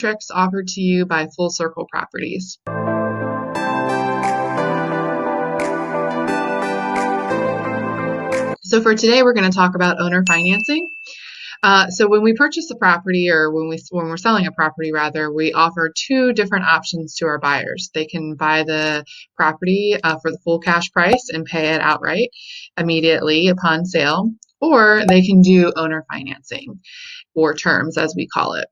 tricks offered to you by Full Circle Properties. So for today, we're going to talk about owner financing. So when we purchase a property, or when we're selling a property rather, we offer two different options to our buyers. They can buy the property for the full cash price and pay it outright immediately upon sale, or they can do owner financing, or terms as we call it.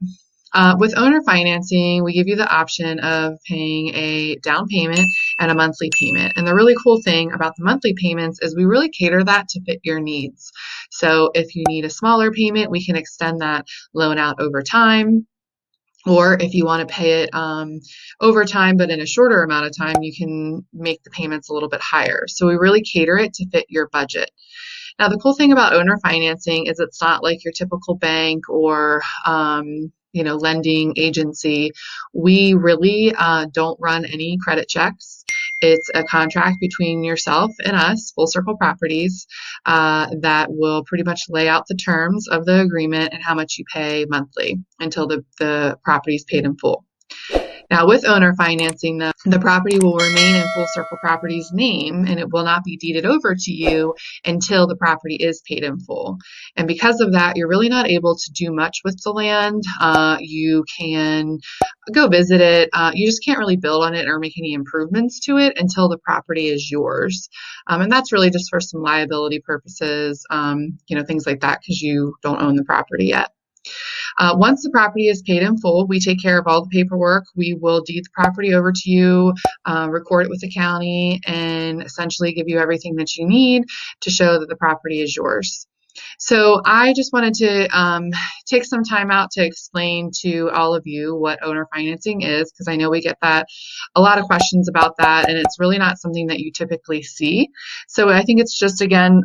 With owner financing, we give you the option of paying a down payment and a monthly payment. And the really cool thing about the monthly payments is we really cater that to fit your needs. So if you need a smaller payment, we can extend that loan out over time. Or if you want to pay it over time, but in a shorter amount of time, you can make the payments a little bit higher. So we really cater it to fit your budget. Now, the cool thing about owner financing is it's not like your typical bank or lending agency. We really don't run any credit checks. It's a contract between yourself and us, Full Circle Properties, that will pretty much lay out the terms of the agreement and how much you pay monthly until the property is paid in full. Now, with owner financing, the property will remain in Full Circle Properties' name, and it will not be deeded over to you until the property is paid in full. And because of that, you're really not able to do much with the land. You can go visit it. You just can't really build on it or make any improvements to it until the property is yours. And that's really just for some liability purposes, things like that, because you don't own the property yet. Once the property is paid in full, we take care of all the paperwork. We will deed the property over to you, record it with the county, and essentially give you everything that you need to show that the property is yours. So I just wanted to take some time out to explain to all of you what owner financing is, because I know we get a lot of questions about that, and it's really not something that you typically see. So I think it's just, again,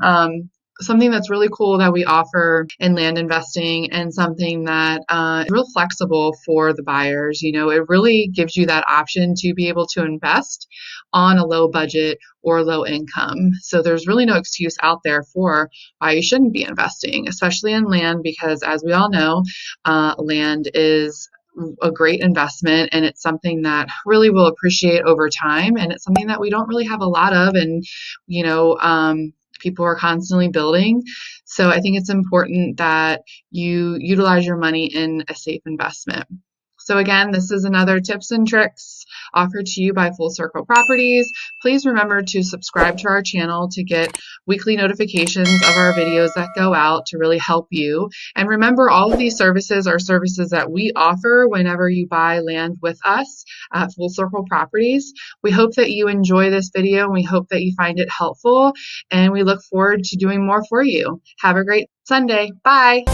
something that's really cool that we offer in land investing, and something that is real flexible for the buyers. It really gives you that option to be able to invest on a low budget or low income. So there's really no excuse out there for why you shouldn't be investing, especially in land, because as we all know, land is a great investment, and it's something that really will appreciate over time, and it's something that we don't really have a lot of, and people are constantly building. So I think it's important that you utilize your money in a safe investment. So again, this is another tips and tricks offered to you by Full Circle Properties. Please remember to subscribe to our channel to get weekly notifications of our videos that go out to really help you. And remember, all of these services are services that we offer whenever you buy land with us at Full Circle Properties. We hope that you enjoy this video, and we hope that you find it helpful, and we look forward to doing more for you. Have a great Sunday. Bye.